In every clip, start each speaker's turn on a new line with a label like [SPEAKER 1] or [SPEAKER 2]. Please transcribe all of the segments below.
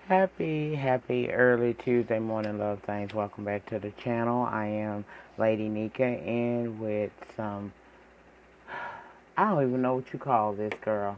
[SPEAKER 1] Happy early Tuesday morning, love things. Welcome back to the channel. I am Lady Nyca in with some, I don't even know what you call this, girl.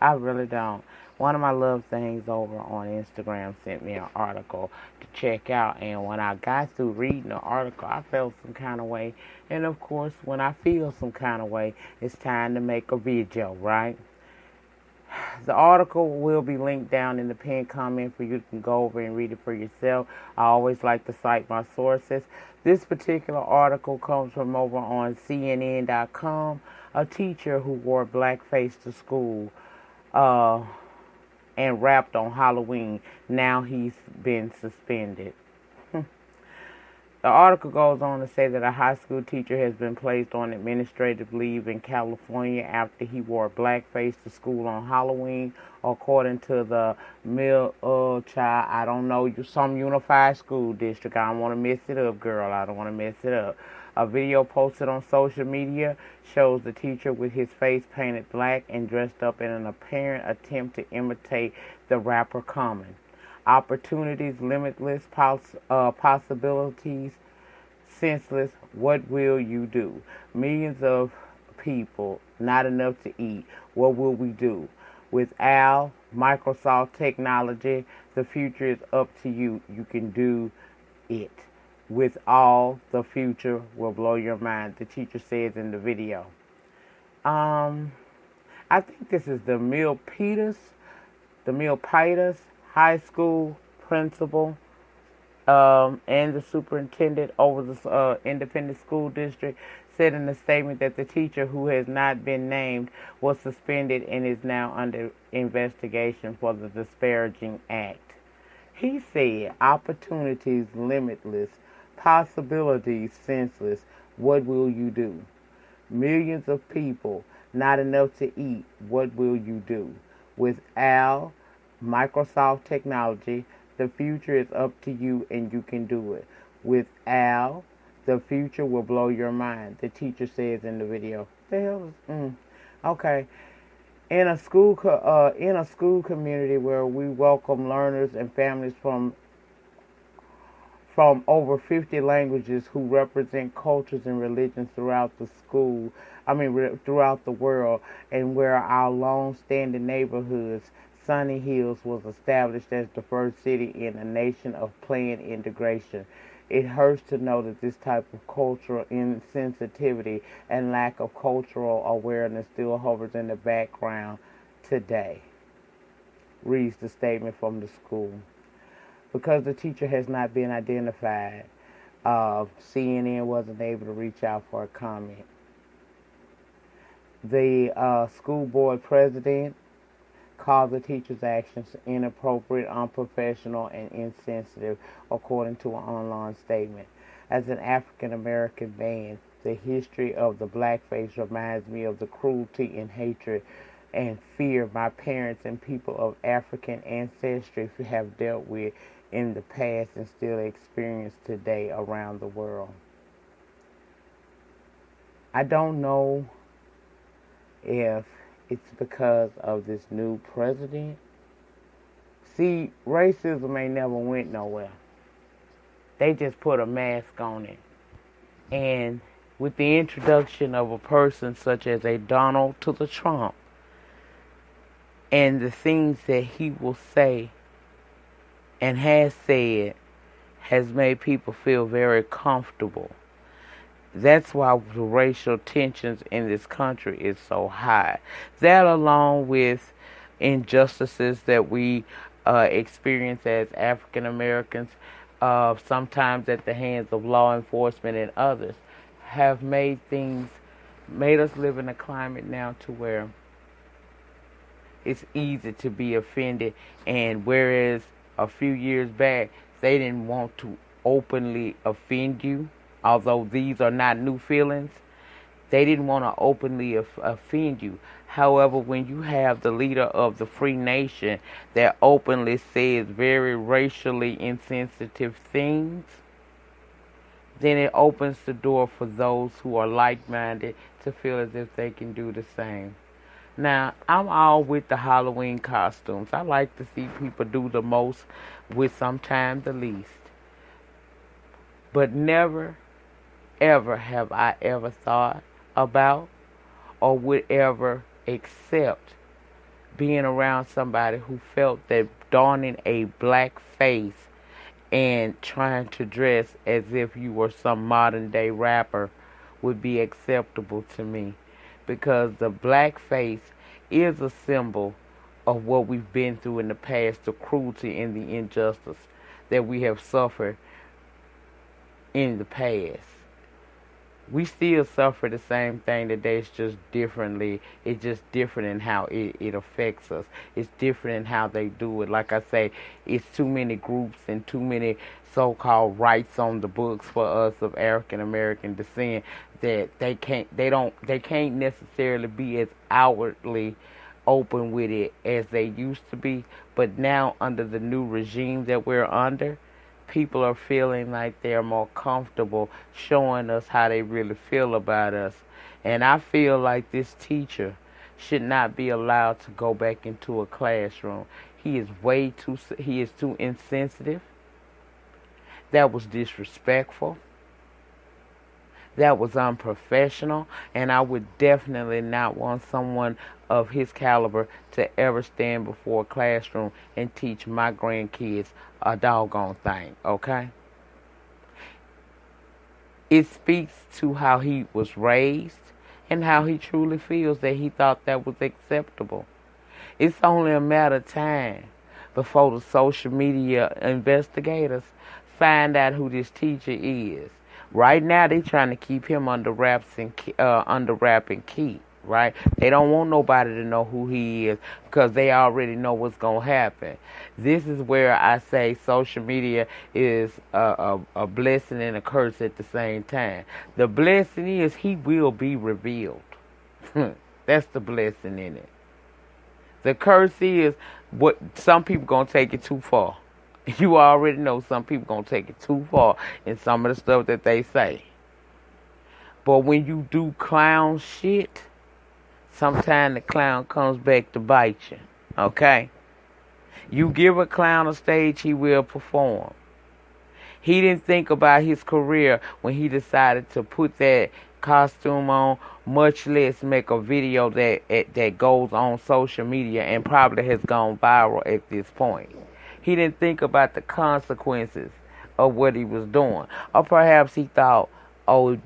[SPEAKER 1] I really don't. One of my love things over on Instagram sent me an article to check out, and when I got through reading the article, I felt some kind of way. And of course, when I feel some kind of way, it's time to make a video, right? The article will be linked down in the pinned comment for you to go over and read it for yourself. I always like to cite my sources. This particular article comes from over on CNN.com. A teacher who wore blackface to school and rapped on Halloween. Now he's been suspended. The article goes on to say that a high school teacher has been placed on administrative leave in California after he wore blackface to school on Halloween, according to the I don't know, some unified school district. I don't want to mess it up, girl. I don't want to mess it up. A video posted on social media shows the teacher with his face painted black and dressed up in an apparent attempt to imitate the rapper Common. Opportunities limitless, possibilities senseless. What will you do? Millions of people, not enough to eat. What will we do? With Microsoft technology, the future is up to you. You can do it. With all, the future will blow your mind, the teacher says in the video. I think this is the Milpitas High School principal and the superintendent over the independent school district said in a statement that the teacher, who has not been named, was suspended and is now under investigation for the disparaging act. He said, opportunities limitless, possibilities senseless. What will you do? Millions of people, not enough to eat. What will you do? With Microsoft technology, the future is up to you and you can do it. With the future will blow your mind, the teacher says in the video. The hell is, okay. In a school community where we welcome learners and families from over 50 languages who represent cultures and religions throughout throughout the world, and where our long-standing neighborhoods, Sunny Hills was established as the first city in a nation of planned integration. It hurts to know that this type of cultural insensitivity and lack of cultural awareness still hovers in the background today, reads the statement from the school. Because the teacher has not been identified, CNN wasn't able to reach out for a comment. The school board president called the teacher's actions inappropriate, unprofessional, and insensitive, according to an online statement. As an African American man, the history of the blackface reminds me of the cruelty and hatred and fear my parents and people of African ancestry have dealt with in the past and still experience today around the world. I don't know if it's because of this new president. See, racism ain't never went nowhere. They just put a mask on it. And with the introduction of a person such as a Donald to the Trump, and the things that he will say and has said has made people feel very comfortable. That's why the racial tensions in this country is so high. That, along with injustices that we experience as African Americans, sometimes at the hands of law enforcement and others, have made us live in a climate now to where it's easy to be offended. And whereas a few years back they didn't want to openly offend you, although these are not new feelings, they didn't want to openly offend you. However, when you have the leader of the free nation that openly says very racially insensitive things, then it opens the door for those who are like-minded to feel as if they can do the same. Now, I'm all with the Halloween costumes. I like to see people do the most with sometimes the least. But never, ever have I ever thought about or would ever accept being around somebody who felt that donning a black face and trying to dress as if you were some modern day rapper would be acceptable to me, because the black face is a symbol of what we've been through in the past, the cruelty and the injustice that we have suffered in the past. We still suffer the same thing today. It's just differently. It's just different in how it affects us. It's different in how they do it. Like I say, it's too many groups and too many so-called rights on the books for us of African American descent that they can't necessarily be as outwardly open with it as they used to be. But now, under the new regime that we're under, people are feeling like they're more comfortable showing us how they really feel about us. And I feel like this teacher should not be allowed to go back into a classroom. He is too insensitive. That was disrespectful. That was unprofessional, and I would definitely not want someone of his caliber to ever stand before a classroom and teach my grandkids a doggone thing, okay? It speaks to how he was raised and how he truly feels that he thought that was acceptable. It's only a matter of time before the social media investigators find out who this teacher is. Right now, they're trying to keep him under wraps and key. Right? They don't want nobody to know who he is because they already know what's gonna happen. This is where I say social media is a blessing and a curse at the same time. The blessing is he will be revealed. That's the blessing in it. The curse is what some people gonna take it too far. You already know some people gonna take it too far in some of the stuff that they say. But when you do clown shit, sometimes the clown comes back to bite you. Okay? You give a clown a stage, he will perform. He didn't think about his career when he decided to put that costume on, much less make a video that goes on social media and probably has gone viral at this point. He didn't think about the consequences of what he was doing. Or perhaps he thought, oh,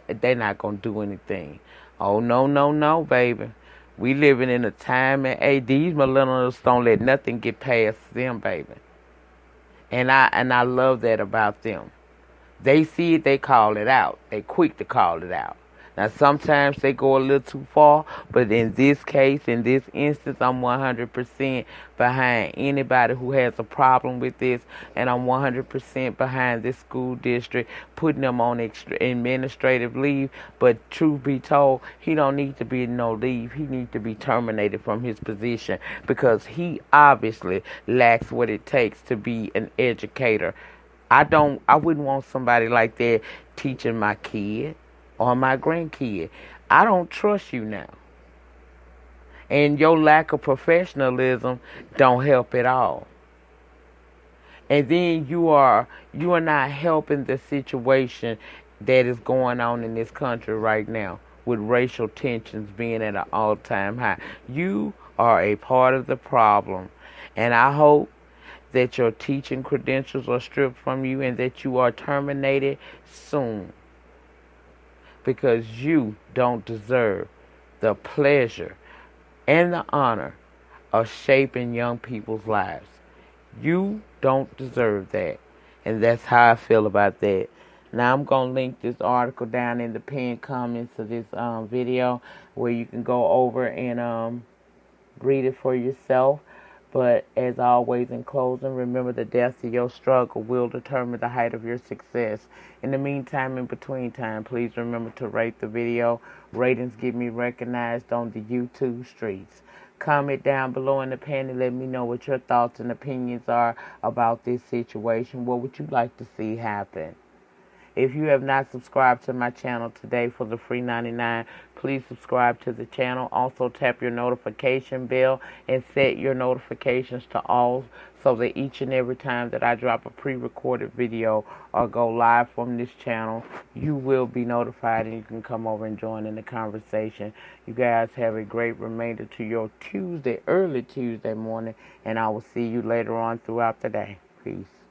[SPEAKER 1] they're not going to do anything. Oh, no, baby. We living in a time and these millennials don't let nothing get past them, baby. And I love that about them. They see it, they call it out. They quick to call it out. Now, sometimes they go a little too far, but in this case, in this instance, I'm 100% behind anybody who has a problem with this, and I'm 100% behind this school district, putting them on administrative leave. But truth be told, he don't need to be in no leave. He needs to be terminated from his position because he obviously lacks what it takes to be an educator. I wouldn't want somebody like that teaching my kid or my grandkid. I don't trust you now. And your lack of professionalism don't help at all. And then you are not helping the situation that is going on in this country right now with racial tensions being at an all-time high. You are a part of the problem. And I hope that your teaching credentials are stripped from you and that you are terminated soon. Because you don't deserve the pleasure and the honor of shaping young people's lives. You don't deserve that. And that's how I feel about that. Now I'm going to link this article down in the pinned comments of this video where you can go over and read it for yourself. But as always, in closing, remember the depth of your struggle will determine the height of your success. In the meantime, in between time, please remember to rate the video. Ratings get me recognized on the YouTube streets. Comment down below in the pan and let me know what your thoughts and opinions are about this situation. What would you like to see happen? If you have not subscribed to my channel today for the free 99, please subscribe to the channel. Also tap your notification bell and set your notifications to all so that each and every time that I drop a pre-recorded video or go live from this channel, you will be notified and you can come over and join in the conversation. You guys have a great remainder to your Tuesday, early Tuesday morning, and I will see you later on throughout the day. Peace.